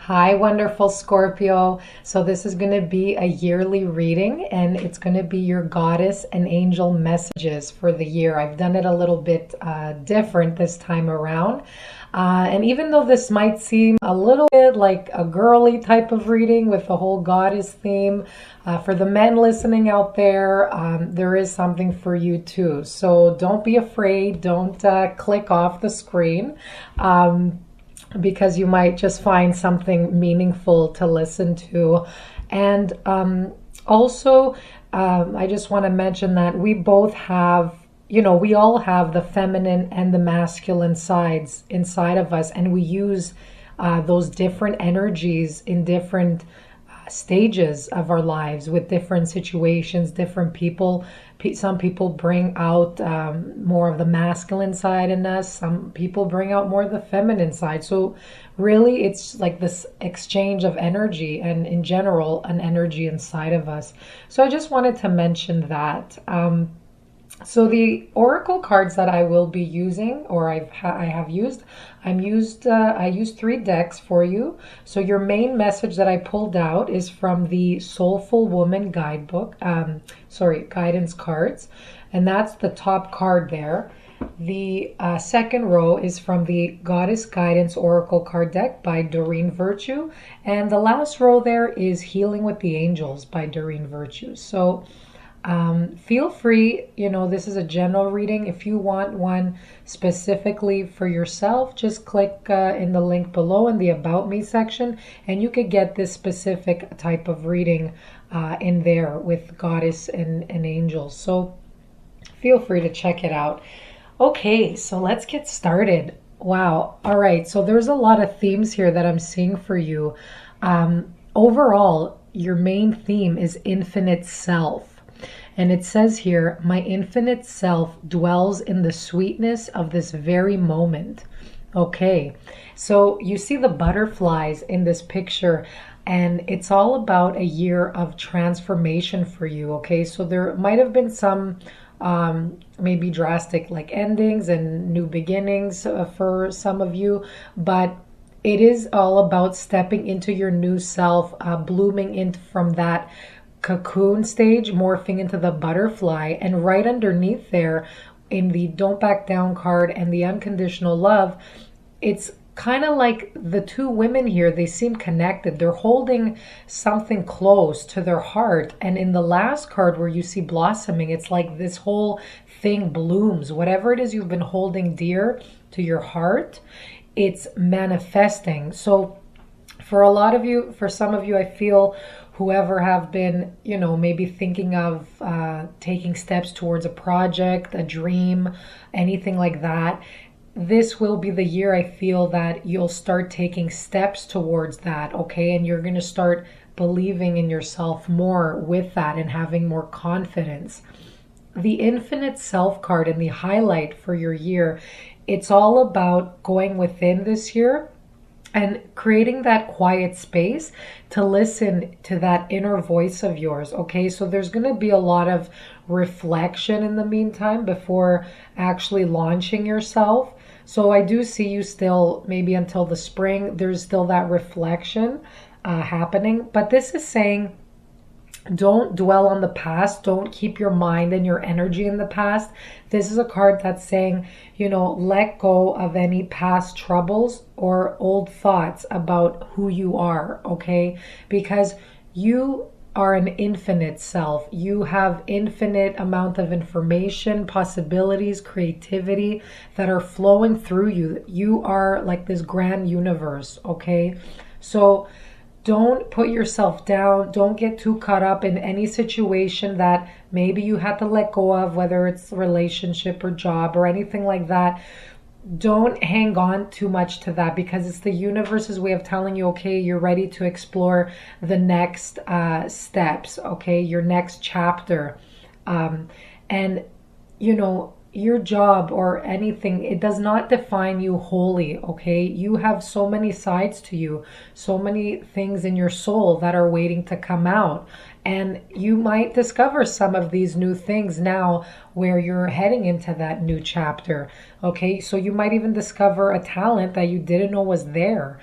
Hi, wonderful Scorpio. So, this is going to be a yearly reading and it's going to be your goddess and angel messages for the year. I've done it a little bit different this time around. And even though this might seem a little bit like a girly type of reading with the whole goddess theme, for the men listening out there, there is something for you too. So, don't be afraid. Don't click off the screen. Because you might just find something meaningful to listen to. And also, I just want to mention that we both have, we all have the feminine and the masculine sides inside of us, and we use those different energies in different stages of our lives with different situations, different people. Some people bring out more of the masculine side in us. Some people bring out more of the feminine side. So really it's like this exchange of energy and in general an energy inside of us. So I just wanted to mention that. So the oracle cards that I will be using, or I have used, I used 3 decks for you. So your main message that I pulled out is from the Soulful Woman guidebook, guidance cards, and that's the top card there. The second row is from the Goddess Guidance Oracle card deck by Doreen Virtue, and the last row there is Healing with the Angels by Doreen Virtue. So feel free, this is a general reading. If you want one specifically for yourself, just click in the link below in the About Me section, and you could get this specific type of reading in there with Goddess and Angels. So feel free to check it out. Okay, so let's get started. Wow. All right. So there's a lot of themes here that I'm seeing for you. Overall, your main theme is infinite self. And it says here, my infinite self dwells in the sweetness of this very moment. Okay, so you see the butterflies in this picture, and it's all about a year of transformation for you. Okay, so there might have been some maybe drastic like endings and new beginnings for some of you, but it is all about stepping into your new self, blooming in from that cocoon stage, morphing into the butterfly. And right underneath there in the Don't Back Down card and the Unconditional Love, it's kind of like the two women here, they seem connected. They're holding something close to their heart. And in the last card where you see blossoming, it's like this whole thing blooms. Whatever it is you've been holding dear to your heart, it's manifesting. So for a lot of you, for some of you, I feel whoever have been, maybe thinking of taking steps towards a project, a dream, anything like that, this will be the year I feel that you'll start taking steps towards that, okay? And you're going to start believing in yourself more with that and having more confidence. The Infinite Self card and the highlight for your year, it's all about going within this year and creating that quiet space to listen to that inner voice of yours, okay? So there's going to be a lot of reflection in the meantime before actually launching yourself. So I do see you still, maybe until the spring, there's still that reflection happening. But this is saying, don't dwell on the past. Don't keep your mind and your energy in the past. This is a card that's saying, let go of any past troubles or old thoughts about who you are, okay? Because you are an infinite self. You have infinite amount of information, possibilities, creativity that are flowing through you. You are like this grand universe, okay? So don't put yourself down. Don't get too caught up in any situation that maybe you had to let go of, whether it's a relationship or job or anything like that. Don't hang on too much to that, because it's the universe's way of telling you, okay, you're ready to explore the next steps, okay, your next chapter. And, your job or anything, it does not define you wholly, okay? You have so many sides to you, so many things in your soul that are waiting to come out. And you might discover some of these new things now where you're heading into that new chapter, okay? So you might even discover a talent that you didn't know was there.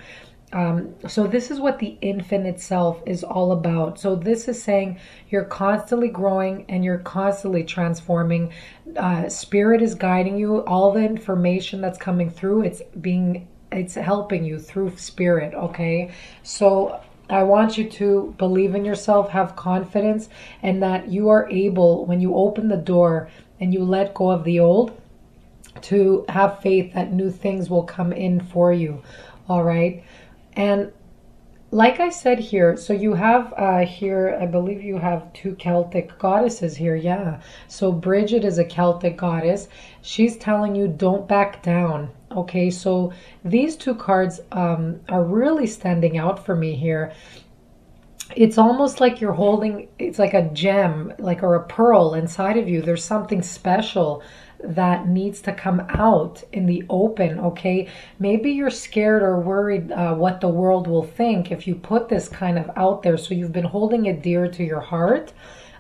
So this is what the infinite self is all about. So this is saying you're constantly growing and you're constantly transforming. Spirit is guiding you. All the information that's coming through, it's helping you through spirit. Okay. So I want you to believe in yourself, have confidence, and that you are able, when you open the door and you let go of the old, to have faith that new things will come in for you. All right. And like I said here, so you have here, I believe you have two Celtic goddesses here. Yeah. So Bridget is a Celtic goddess. She's telling you don't back down. Okay. So these two cards are really standing out for me here. It's almost like you're holding, it's like a gem, like, or a pearl inside of you. There's something special that needs to come out in the open. Okay, maybe you're scared or worried what the world will think if you put this kind of out there. So you've been holding it dear to your heart.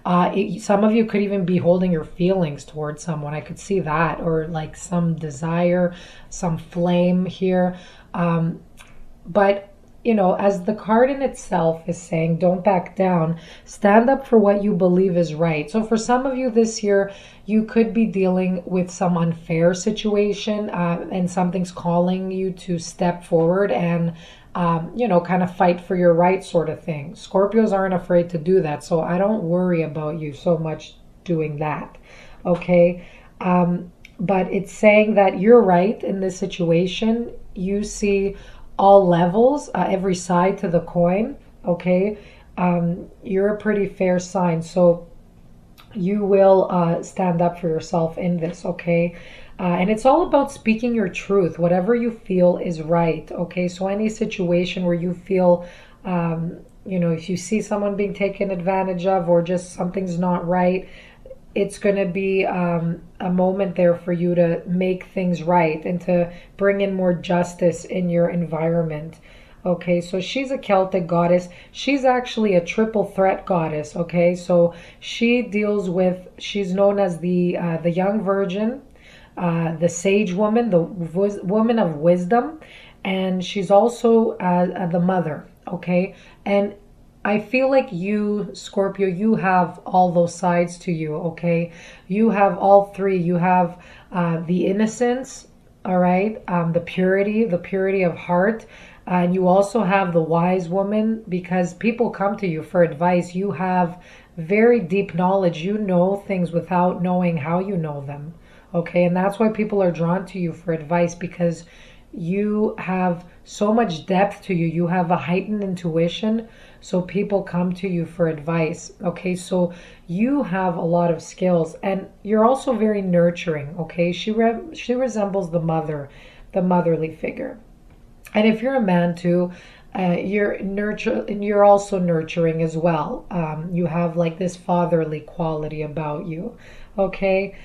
Some of you could even be holding your feelings towards someone. I could see that, or like some desire, some flame here. But you know, as the card in itself is saying, don't back down, stand up for what you believe is right. So for some of you this year, you could be dealing with some unfair situation, and something's calling you to step forward and, you know, kind of fight for your right, sort of thing. Scorpios aren't afraid to do that. So I don't worry about you so much doing that. Okay. But it's saying that you're right in this situation. You see all levels, every side to the coin. Okay. You're a pretty fair sign. So you will stand up for yourself in this. Okay. And it's all about speaking your truth. Whatever you feel is right. Okay. So any situation where you feel, you know, if you see someone being taken advantage of, or just something's not right, it's going to be a moment there for you to make things right and to bring in more justice in your environment. Okay, so she's a Celtic goddess. She's actually a triple threat goddess. Okay, so she deals with, she's known as the young virgin, the sage woman, the woman of wisdom, and she's also the mother. Okay, and I feel like you, Scorpio, you have all those sides to you, okay? You have all three. You have the innocence, all right? The purity of heart. And you also have the wise woman, because people come to you for advice. You have very deep knowledge. You know things without knowing how you know them, okay? And that's why people are drawn to you for advice, because you have so much depth to you. You have a heightened intuition. So people come to you for advice. Okay, so you have a lot of skills, and you're also very nurturing. Okay, she resembles the mother, the motherly figure. And if you're a man too, you're also nurturing as well. You have like this fatherly quality about you. Okay.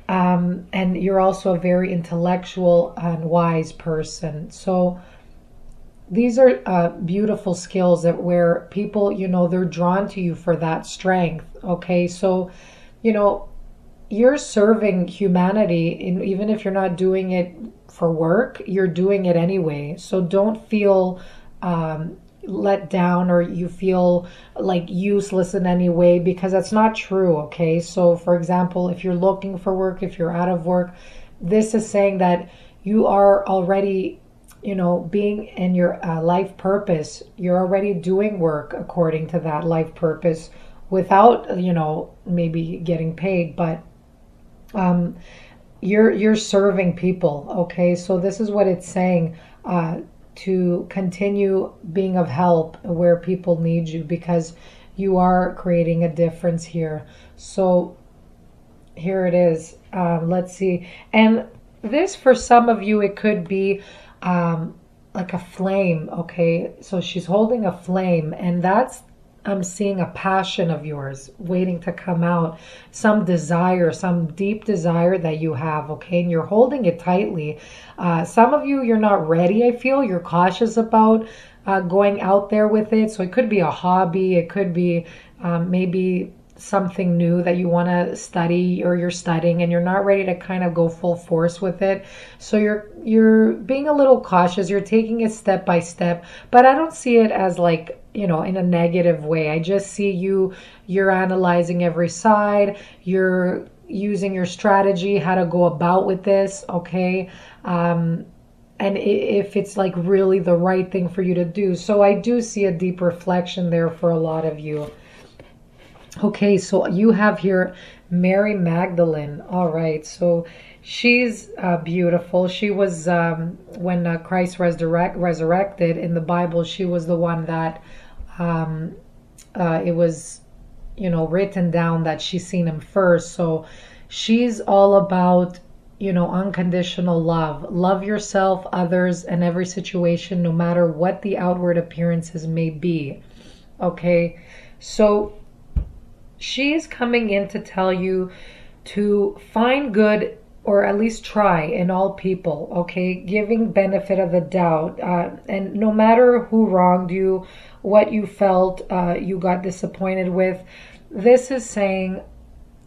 And you're also a very intellectual and wise person. So these are beautiful skills that where people, you know, they're drawn to you for that strength. Okay, so, you know, you're serving humanity, and even if you're not doing it for work, you're doing it anyway. So don't feel let down, or you feel like useless in any way, because that's not true. Okay, so for example, if you're looking for work, if you're out of work, this is saying that you are already, you know, being in your life purpose. You're already doing work according to that life purpose without, you know, maybe getting paid, but you're serving people. Okay, so this is what it's saying, to continue being of help where people need you, because you are creating a difference here. So here it is. Let's see. And this, for some of you, it could be like a flame. Okay, so she's holding a flame, and that's, I'm seeing a passion of yours waiting to come out, some desire, some deep desire that you have. Okay, and you're holding it tightly. Some of you, you're not ready. I feel you're cautious about going out there with it. So it could be a hobby. It could be maybe something new that you want to study, or you're studying and you're not ready to kind of go full force with it. So you're being a little cautious. You're taking it step by step, but I don't see it as like, in a negative way. I just see you're analyzing every side. You're using your strategy, how to go about with this, okay? And if it's like really the right thing for you to do. So I do see a deep reflection there for a lot of you. Okay, so you have here Mary Magdalene. All right, so she's beautiful. She was, when Christ resurrected in the Bible, she was the one that it was, written down that she's seen him first. So she's all about, unconditional love. Love yourself, others, and every situation, no matter what the outward appearances may be. Okay, so she is coming in to tell you to find good, or at least try, in all people, okay? Giving benefit of the doubt. And no matter who wronged you, what you felt you got disappointed with, this is saying,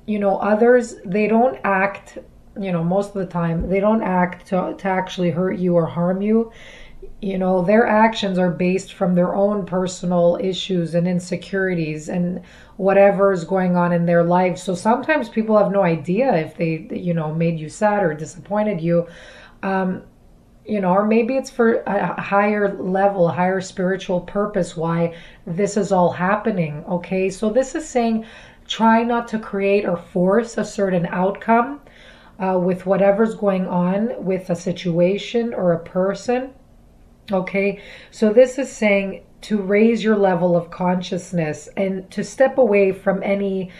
others, they don't act, most of the time, they don't act to actually hurt you or harm you. Their actions are based from their own personal issues and insecurities and whatever is going on in their life. So sometimes people have no idea if they, made you sad or disappointed you. Or maybe it's for a higher level, higher spiritual purpose why this is all happening, okay? So this is saying try not to create or force a certain outcome with whatever's going on with a situation or a person. Okay, so this is saying to raise your level of consciousness and to step away from any,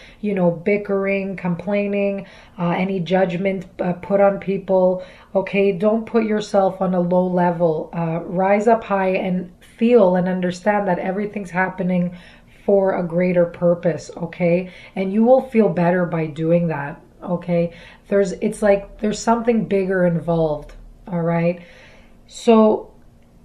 bickering, complaining, any judgment put on people. Okay, don't put yourself on a low level. Rise up high and feel and understand that everything's happening for a greater purpose. Okay, and you will feel better by doing that. Okay, it's like there's something bigger involved. All right, so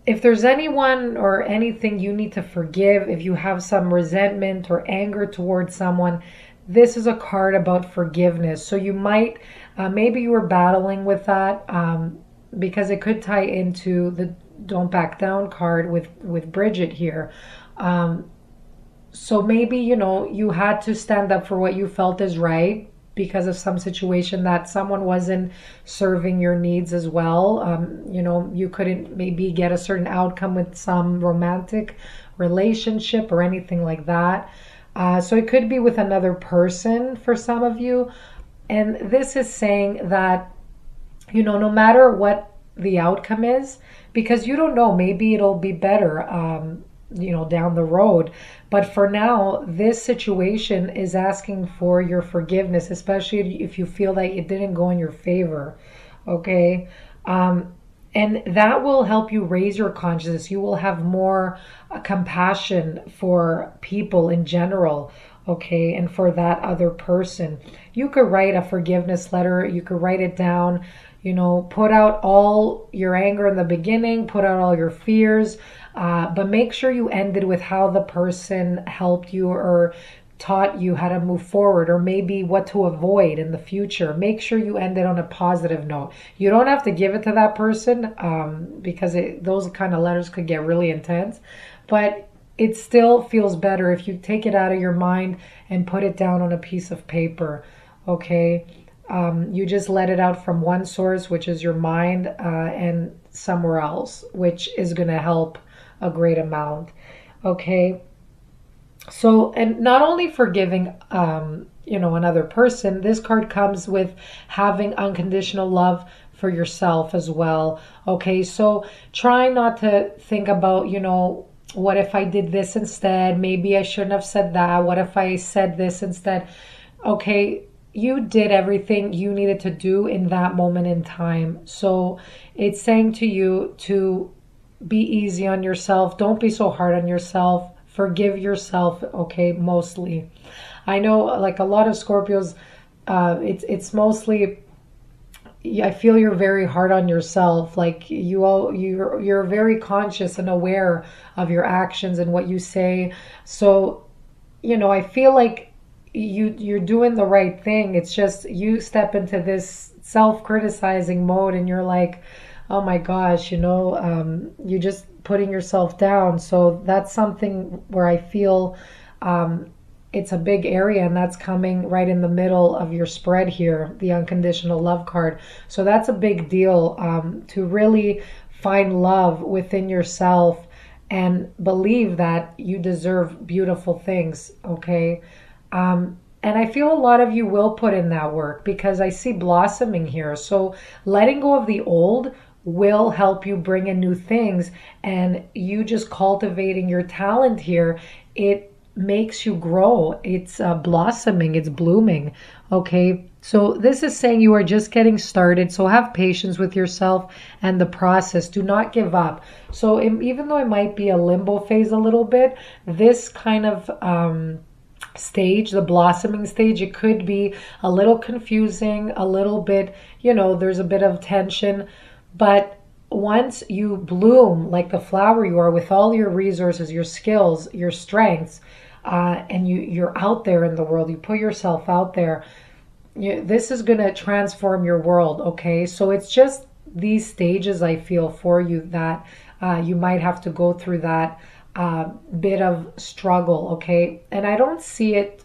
if there's anyone or anything you need to forgive, if you have some resentment or anger towards someone, this is a card about forgiveness. So you might, maybe you were battling with that, because it could tie into the Don't Back Down card with Bridget here. So maybe, you had to stand up for what you felt is right, because of some situation that someone wasn't serving your needs as well. You couldn't maybe get a certain outcome with some romantic relationship or anything like that. So it could be with another person for some of you. And this is saying that, no matter what the outcome is, because you don't know, maybe it'll be better, down the road. But for now, this situation is asking for your forgiveness, especially if you feel that it didn't go in your favor. Okay. And that will help you raise your consciousness. You will have more compassion for people in general. Okay. And for that other person, you could write a forgiveness letter. You could write it down, put out all your anger in the beginning, put out all your fears, but make sure you ended with how the person helped you or taught you how to move forward, or maybe what to avoid in the future. Make sure you end it on a positive note. You don't have to give it to that person, because those kind of letters could get really intense, but it still feels better if you take it out of your mind and put it down on a piece of paper. Okay. You just let it out from one source, which is your mind, and somewhere else, which is going to help a great amount. Okay. So, and not only forgiving, another person, this card comes with having unconditional love for yourself as well. Okay. So try not to think about, what if I did this instead? Maybe I shouldn't have said that. What if I said this instead? Okay. You did everything you needed to do in that moment in time. So it's saying to you to be easy on yourself. Don't be so hard on yourself. Forgive yourself, okay, mostly. I know, like a lot of Scorpios, it's mostly, I feel you're very hard on yourself. Like you're very conscious and aware of your actions and what you say. So, I feel like you're doing the right thing. It's just you step into this self-criticizing mode and you're like, oh my gosh, you're just putting yourself down. So that's something where I feel it's a big area, and that's coming right in the middle of your spread here, the unconditional love card. So that's a big deal, to really find love within yourself and believe that you deserve beautiful things, okay? And I feel a lot of you will put in that work because I see blossoming here. So letting go of the old will help you bring in new things, and you just cultivating your talent here, it makes you grow. It's blossoming, it's blooming. Okay, so this is saying you are just getting started. So have patience with yourself and the process. Do not give up. So even though it might be a limbo phase a little bit, this kind of stage, the blossoming stage, it could be a little confusing, a little bit, there's a bit of tension. But once you bloom like the flower you are with all your resources, your skills, your strengths, and you're out there in the world, you put yourself out there, this is going to transform your world, okay? So it's just these stages, I feel, for you that you might have to go through that bit of struggle, okay? And I don't see it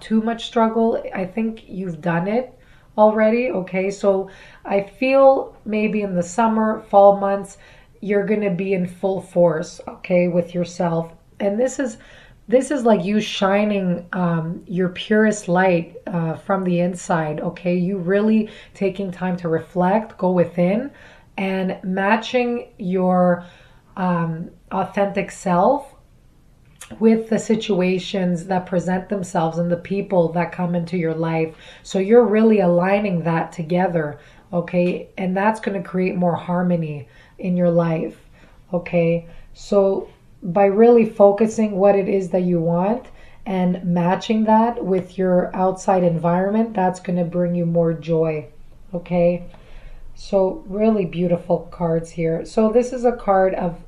too much struggle. I think you've done it already, okay? So I feel maybe in the summer, fall months, you're going to be in full force, okay, with yourself. And this is like you shining your purest light from the inside, okay? You really taking time to reflect, go within, and matching your authentic self with the situations that present themselves and the people that come into your life. So you're really aligning that together, okay? And that's going to create more harmony in your life, okay? So by really focusing what it is that you want and matching that with your outside environment, that's going to bring you more joy, okay? So really beautiful cards here. So this is a card of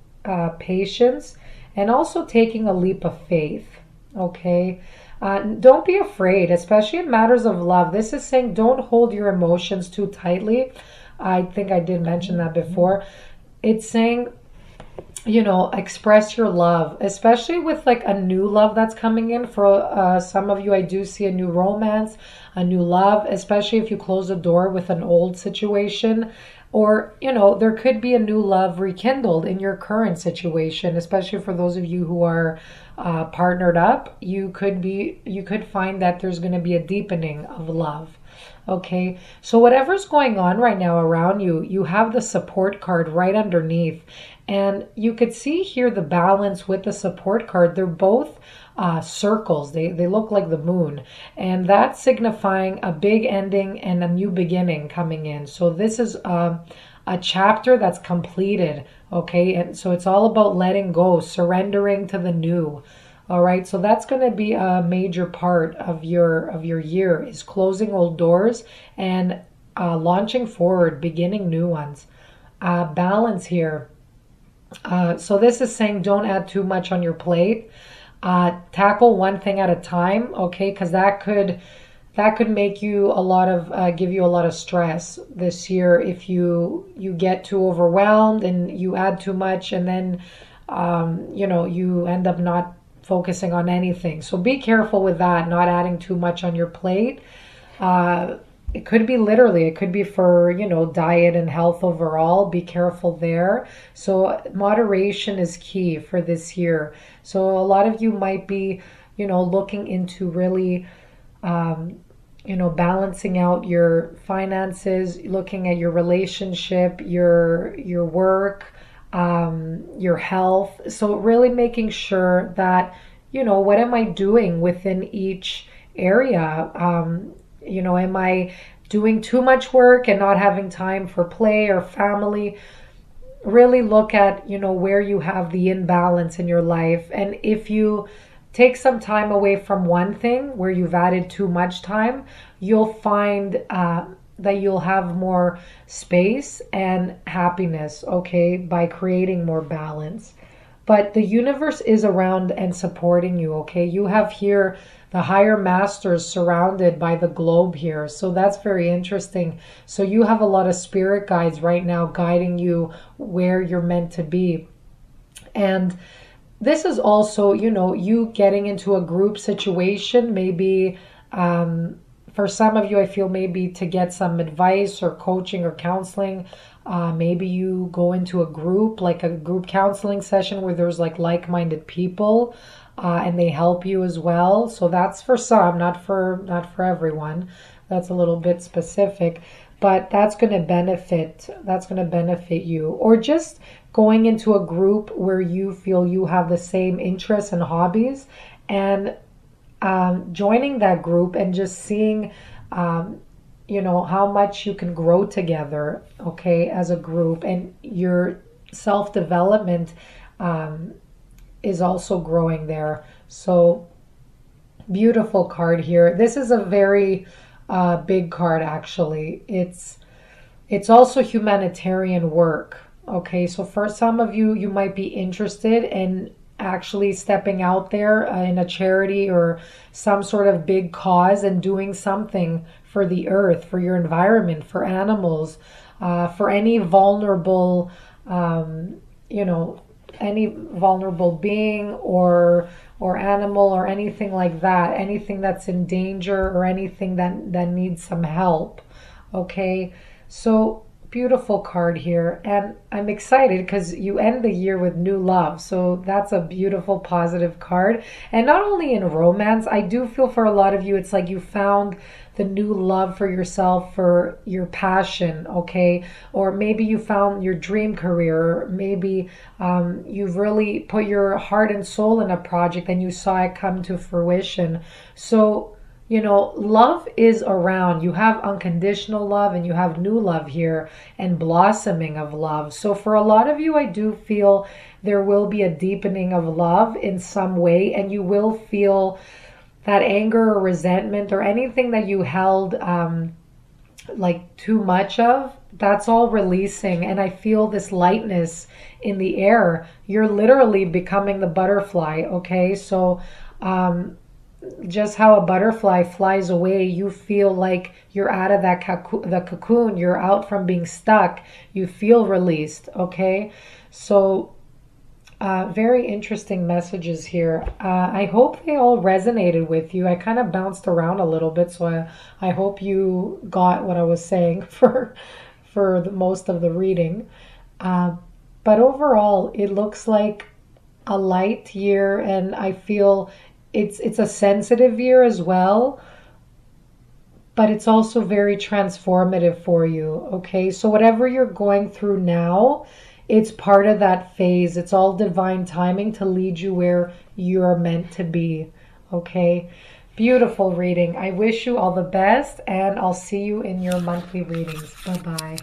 patience and also taking a leap of faith, okay? Don't be afraid, especially in matters of love. This is saying don't hold your emotions too tightly. I think I did mention that before. It's saying, express your love, especially with like a new love that's coming in. For some of you, I do see a new romance, a new love, especially if you close the door with an old situation. Or, there could be a new love rekindled in your current situation, especially for those of you who are partnered up. You could find that there's going to be a deepening of love. Okay, so whatever's going on right now around you, you have the support card right underneath. And you could see here the balance with the support card. They're both circles. They look like the moon. And that's signifying a big ending and a new beginning coming in. So this is a chapter that's completed. Okay, and so it's all about letting go, surrendering to the new. All right, so that's going to be a major part of your year, is closing old doors and launching forward, beginning new ones. Balance here. So this is saying don't add too much on your plate. Tackle one thing at a time, okay? Because that could make you give you a lot of stress this year if you get too overwhelmed and you add too much, and then you end up not focusing on anything. So be careful with that, not adding too much on your plate. It could be literally, it could be for, diet and health overall. Be careful there. So moderation is key for this year. So a lot of you might be, looking into really, balancing out your finances, looking at your relationship, your work, your health. So really making sure that, what am I doing within each area? Am I doing too much work and not having time for play or family? Really look at, where you have the imbalance in your life. And if you take some time away from one thing where you've added too much time, you'll find that you'll have more space and happiness, okay, by creating more balance. but the universe is around and supporting you, okay? You have here the higher masters surrounded by the globe here. So that's very interesting. So you have a lot of spirit guides right now guiding you where you're meant to be. And this is also, you know, you getting into a group situation, maybe for some of you, I feel maybe to get some advice or coaching or counseling. Maybe you go into a group, like a group counseling session where there's like-minded people, and they help you as well. So that's for some, not for everyone. That's a little bit specific, but that's going to benefit you. Or just going into a group where you feel you have the same interests and hobbies, and joining that group and just seeing, you know, how much you can grow together, okay, as a group. And your self-development is also growing there. So beautiful card here. This is a very big card, actually. It's also humanitarian work. Okay, so for some of you, you might be interested in actually stepping out there in a charity or some sort of big cause and doing something for the earth, for your environment, for animals, for any vulnerable, you know, any vulnerable being or animal or anything like that, anything that's in danger or anything that needs some help. Okay, so beautiful card here, and I'm excited because you end the year with new love, so that's a beautiful positive card. And not only in romance, I do feel for a lot of you it's like you found the new love for yourself, for your passion, okay? Or maybe you found your dream career, or maybe you've really put your heart and soul in a project and you saw it come to fruition. So you know, love is around. You have unconditional love and you have new love here and blossoming of love. So for a lot of you, I do feel there will be a deepening of love in some way, and you will feel that anger or resentment or anything that you held like too much of, that's all releasing. And I feel this lightness in the air. You're literally becoming the butterfly, okay? So just how a butterfly flies away, you feel like you're out of that the cocoon, you're out from being stuck, you feel released, okay? So very interesting messages here. I hope they all resonated with you. I kind of bounced around a little bit, so I hope you got what I was saying for most of the reading. But overall, it looks like a light year, and I feel it's a sensitive year as well, but it's also very transformative for you, okay? So whatever you're going through now, it's part of that phase. It's all divine timing to lead you where you're meant to be, okay? Beautiful reading. I wish you all the best, and I'll see you in your monthly readings. Bye-bye.